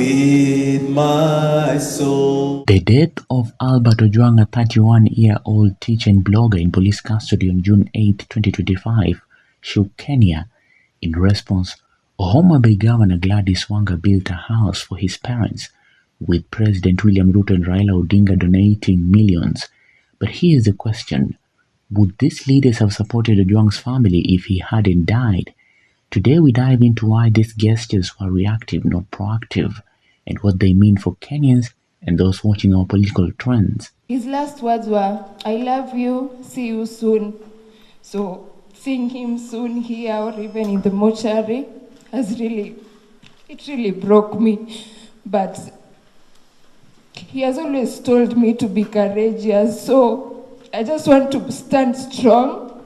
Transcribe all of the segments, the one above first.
with my soul. The death of Albert Ojwang, a 31-year-old teacher and blogger in police custody on June 8, 2025, shook Kenya. In response, Homa Bay Governor Gladys Wanga built a house for his parents, with President William Ruto and Raila Odinga donating millions. But here's the question: would these leaders have supported Ojwang's family if he hadn't died? Today we dive into why these gestures were reactive, not proactive, and what they mean for Kenyans and those watching our political trends. His last words were, "I love you, see you soon." So seeing him soon here or even in the mortuary it really broke me. But he has always told me to be courageous, so I just want to stand strong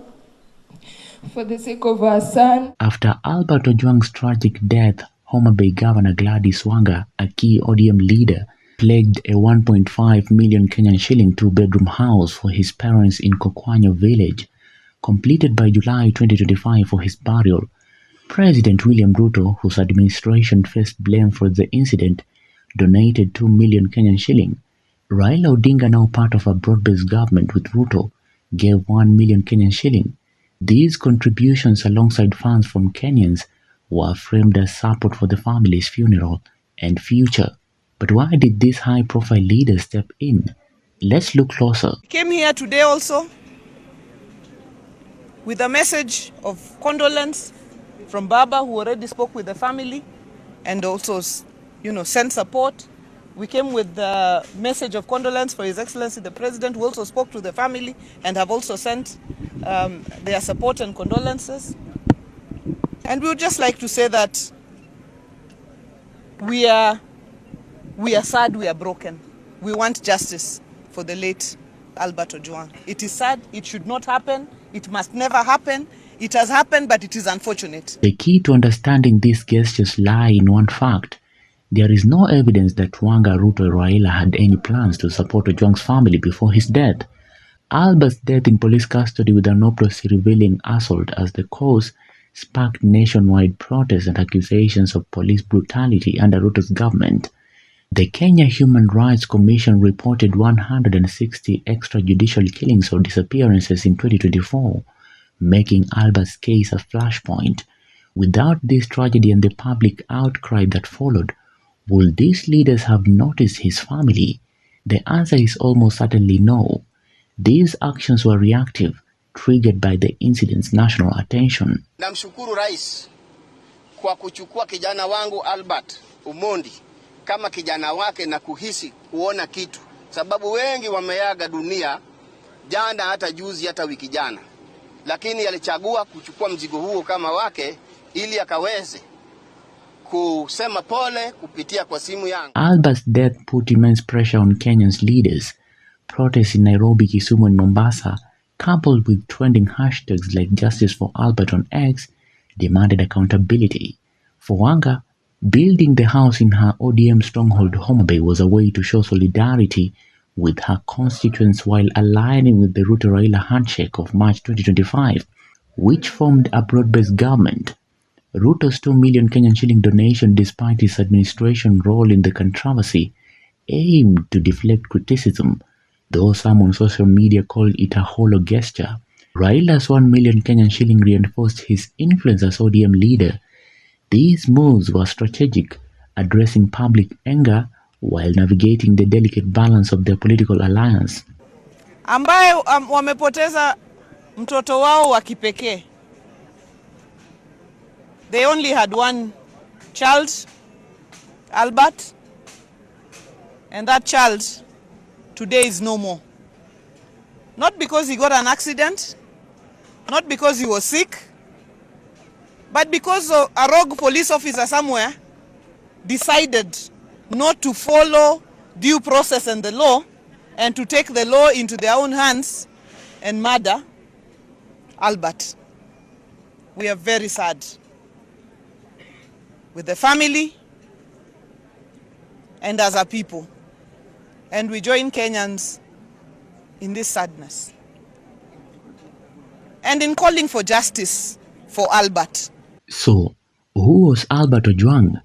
for the sake of our son. After Albert Ojwang's tragic death, Homa Bay Governor Gladys Wanga, a key ODM leader, pledged a 1.5 million Kenyan shilling two-bedroom house for his parents in Kokwanyo village, completed by July 2025 for his burial. President William Ruto, whose administration faced blame for the incident, donated 2 million Kenyan shilling. Raila Odinga, now part of a broad-based government with Ruto, gave 1 million Kenyan shilling. These contributions, alongside funds from Kenyans, were framed as support for the family's funeral and future. But why did these high-profile leaders step in? Let's look closer. I came here today also with a message of condolence from Baba, who already spoke with the family and also, sent support. We came with the message of condolence for His Excellency the President, who also spoke to the family and have also sent their support and condolences. And we would just like to say that we are sad, we are broken. We want justice for the late Albert Ojwang. It is sad, it should not happen, it must never happen. It has happened, but it is unfortunate. The key to understanding these gestures lie in one fact. There is no evidence that Wanga, Ruto, and Raila had any plans to support Ojwang's family before his death. Albert's death in police custody with an autopsy revealing assault as the cause sparked nationwide protests and accusations of police brutality under Ruto's government. The Kenya Human Rights Commission reported 160 extrajudicial killings or disappearances in 2024, making Albert's case a flashpoint. Without this tragedy and the public outcry that followed, would these leaders have noticed his family? The answer is almost certainly no. These actions were reactive, triggered by the incident's national attention. Namshukuru Rais kwa kuchukua kijana wangu Albert Omondi kama kijana wake na kuhisi kuona kitu, sababu wengi wameaga dunia jana, hata juzi, hata wiki jana, lakini alichagua kuchukua mzigo huo kama wake ili akaweze kusema pole kupitia kwa simu yangu. Albert's death put immense pressure on Kenya's leaders. Protests in Nairobi, Kisumu and Mombasa, coupled with trending hashtags like Justice for Albert on X, demanded accountability. For Wanga, building the house in her ODM stronghold Homa Bay was a way to show solidarity with her constituents while aligning with the Ruto-Raila handshake of March 2025, which formed a broad-based government. Ruto's 2 million Kenyan shilling donation, despite his administration role in the controversy, aimed to deflect criticism, though some on social media called it a hollow gesture. Raila's 1 million Kenyan shilling reinforced his influence as ODM leader. These moves were strategic, addressing public anger while navigating the delicate balance of their political alliance. Ambayo wamepoteza mtoto wao wa kipekee. They only had one child, Albert, and that child today is no more. Not because he got an accident, not because he was sick, but because a rogue police officer somewhere decided not to follow due process and the law and to take the law into their own hands and murder Albert. We are very sad with the family and as a people, and we join Kenyans in this sadness and in calling for justice for Albert. So, who was Albert Ojwang?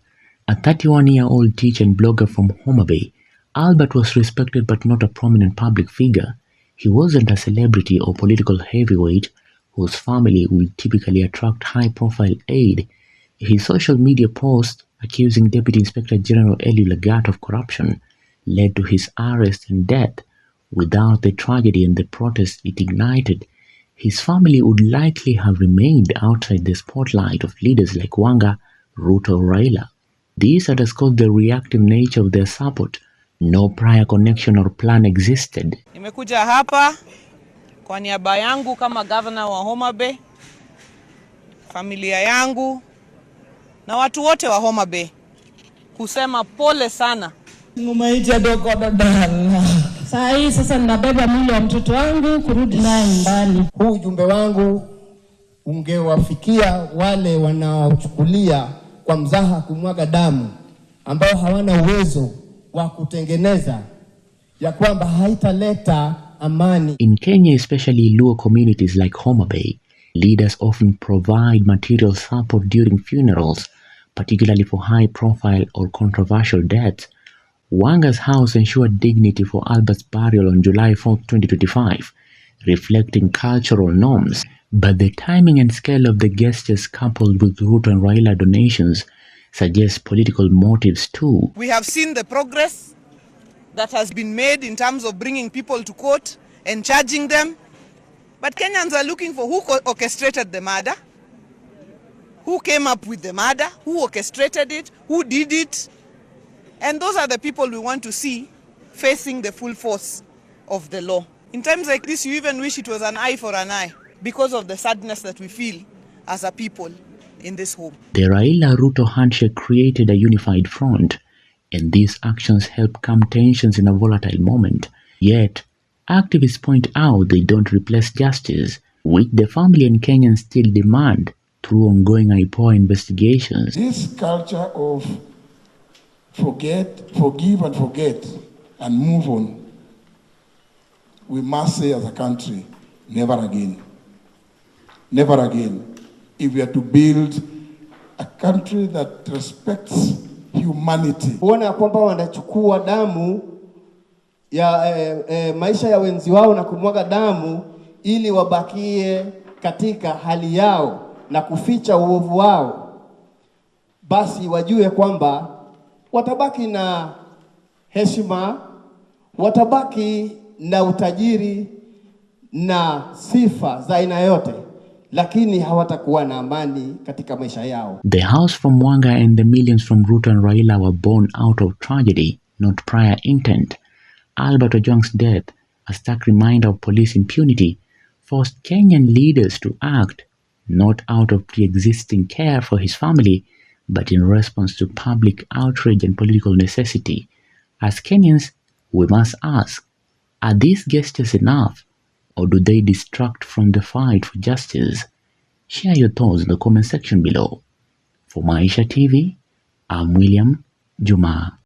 A 31-year-old teacher and blogger from Homa Bay, Albert was respected but not a prominent public figure. He wasn't a celebrity or political heavyweight whose family would typically attract high-profile aid. His social media post accusing Deputy Inspector General Eli Lagat of corruption led to his arrest and death. Without the tragedy and the protests it ignited, his family would likely have remained outside the spotlight of leaders like Wanga, Ruto, or Raila. This underscores the reactive nature of their support. No prior connection or plan existed. Nimekuja hapa kwa niaba yangu kama governor wa Homa Bay, familia yangu na watu wote wa Homa Bay kusema pole sana. Saa hii sasa ninabeba mwili wa mtoto wangu kurudi naye nyumbani. Huu ujumbe wangu ungewafikia wale wanaochukulia kwa mzaha kumwaga damu, ambao hawana uwezo wa kutengeneza, ya kwamba haitaleta amani. In Kenya, especially Luo communities like Homa Bay, leaders often provide material support during funerals, particularly for high-profile or controversial deaths. Wanga's house ensured dignity for Albert's burial on July 4, 2025, reflecting cultural norms. But the timing and scale of the gestures, coupled with Ruto and Raila donations, suggests political motives too. We have seen the progress that has been made in terms of bringing people to court and charging them. But Kenyans are looking for who orchestrated the murder, who came up with the murder, who orchestrated it, who did it. And those are the people we want to see facing the full force of the law. In times like this, you even wish it was an eye for an eye because of the sadness that we feel as a people in this home. The Raila-Ruto handshake created a unified front, and these actions help calm tensions in a volatile moment. Yet, activists point out they don't replace justice, which the family and Kenyans still demand through ongoing IPOA investigations. This culture of forgive and forget and move on, we must say as a country, never again. Never again. If we are to build a country that respects humanity. Kuona kwamba wanachukua damu ya maisha ya wenzi wao na kumwaga damu ili wabakie katika hali yao na kuficha uovu wao, basi wajue kwamba watabaki na heshima, watabaki na utajiri na sifa za aina yote, lakini hawatakuwa na amani katika maisha yao. The house from Wanga and the millions from Ruto and Raila were born out of tragedy, not prior intent. Albert Ojwang's death, a stark reminder of police impunity, forced Kenyan leaders to act not out of pre-existing care for his family, but in response to public outrage and political necessity. As Kenyans, we must ask, are these gestures enough, or do they distract from the fight for justice? Share your thoughts in the comment section below. For Maisha TV, I'm William Juma.